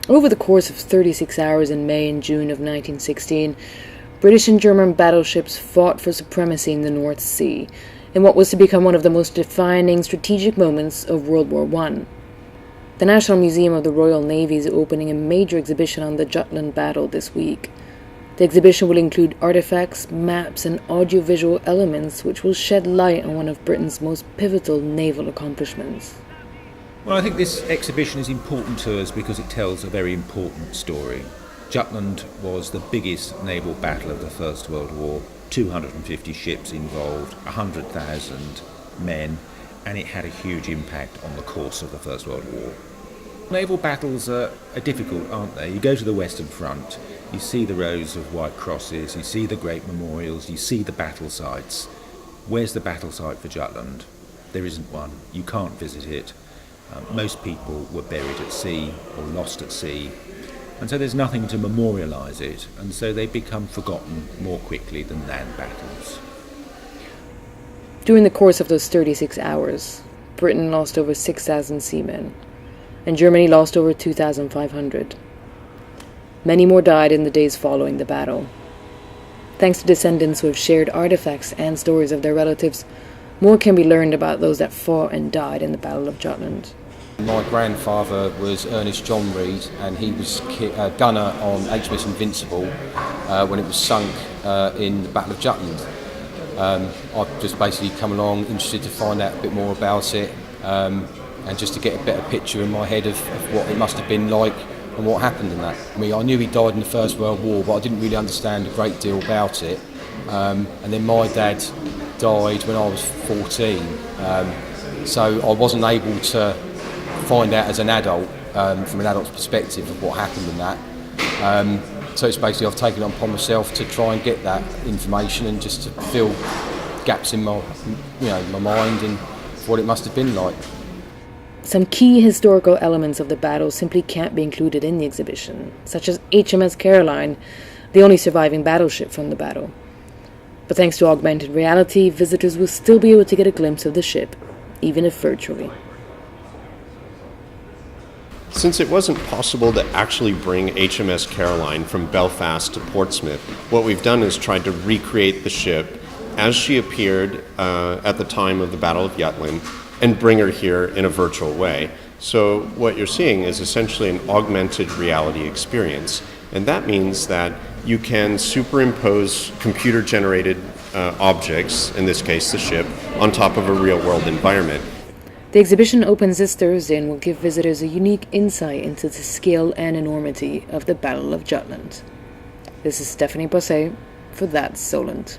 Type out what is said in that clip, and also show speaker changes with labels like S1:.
S1: Over the course of 36 hours in May and June of 1916, British and German battleships fought for supremacy in the North Sea, in what was to become one of the most defining strategic moments of World War I. The National Museum of the Royal Navy is opening a major exhibition on the Jutland battle this week. The exhibition will include artifacts, maps, and audiovisual elements which will shed light on one of Britain's most pivotal naval accomplishments.
S2: Well, I think this exhibition is important to us because it tells a very important story. Jutland was the biggest naval battle of the First World War, 250 ships involved, 100,000 men, and it had a huge impact on the course of the First World War. Naval battles are difficult, aren't they? You go to the Western Front, you see the rows of white crosses, you see the great memorials, you see the battle sites. Where's the battle site for Jutland? There isn't one. You can't visit it. Most people were buried at sea or lost at sea, and so there's nothing to memorialise it, and so they become forgotten more quickly than land battles.
S1: During the course of those 36 hours, Britain lost over 6,000 seamen, and Germany lost over 2,500. Many more died in the days following the battle. Thanks to descendants who have shared artifacts and stories of their relatives, more can be learned about those that fought and died in the Battle of Jutland.
S3: My grandfather was Ernest John Reed, and he was gunner on HMS Invincible when it was sunk in the Battle of Jutland. I've just basically come along interested to find out a bit more about it and just to get a better picture in my head of what it must have been like and what happened in that. I knew he died in the First World War, but I didn't really understand a great deal about it. And then my dad died when I was 14, so I wasn't able to find out as an adult, from an adult's perspective, of what happened in that. So it's basically I've taken it upon myself to try and get that information and just to fill gaps in my mind and what it must have been like.
S1: Some key historical elements of the battle simply can't be included in the exhibition, such as HMS Caroline, the only surviving battleship from the battle. But thanks to Augmented Reality, visitors will still be able to get a glimpse of the ship, even if virtually.
S4: Since it wasn't possible to actually bring HMS Caroline from Belfast to Portsmouth, what we've done is tried to recreate the ship as she appeared at the time of the Battle of Jutland and bring her here in a virtual way. So what you're seeing is essentially an augmented reality experience, and that means that you can superimpose computer-generated objects, in this case the ship, on top of a real-world environment.
S1: The exhibition opens this Thursday and will give visitors a unique insight into the scale and enormity of the Battle of Jutland. This is Stephanie Bosset for That's Solent.